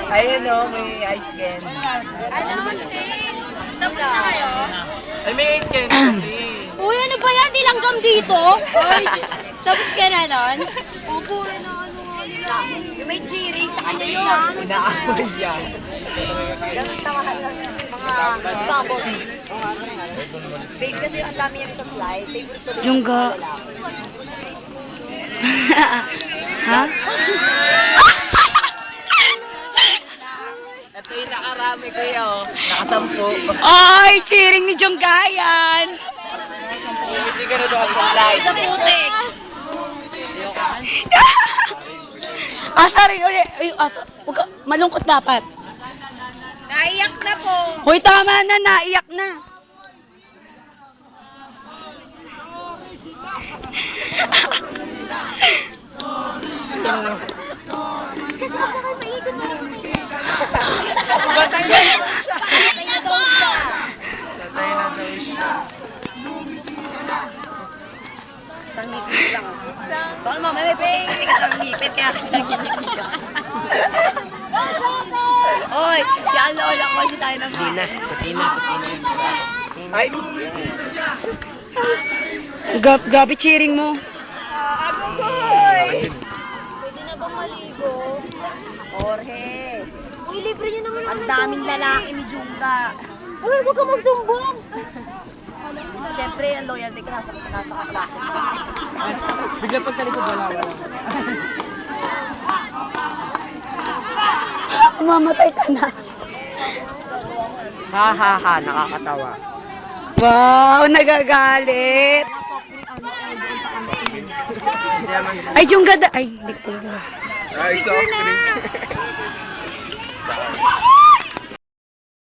Ayun o, may ice candy. Tapos na kayo? Ay, may ice candy kasi. Uy, ano ba yan? Dilanggam dito? Ay, tapos ka na nun? Opo, ano nga nila. Yung may cherry, sa kanya yun. Inaamoy yan. Ganun tamahan lang yan. Mga bubble. Babe, kasi ang dami yan ito fly. Favorite ko Yung ga... Ha? Ito yung nakarami ko yun. Nakasampu. Ay, cheering ni Jonggayan. Hindi ka na doon sa live. Sa putik. Asa rin, asa. Huwag ka, malungkot dapat. Naiyak na po. Hoy, tama na, naiyak na. Batay na daw siya. Patay na daw siya. Batay na daw siya. Isang ngipin lang. Baka mamaya may pipili ka ng ngipin kaya nagingipin ka. Oy, si Alola ko si tayo ng ngipin. Patina. Ay! Gabi cheering mo. Agogoy! Pwede na bang maligo? Jorge. Uy, libre niyo naman ang daming lalaki ni Jungga. Uy, huwag ka magsumbong! Siyempre, ang loyalty ka nasa kaklase. Bigla pagtalikod wala. Mamatay ka na. Ha, nakakatawa. Wow, nagagalit. Ay, yung gada. Ay, hindi ko. Ay, soft drink.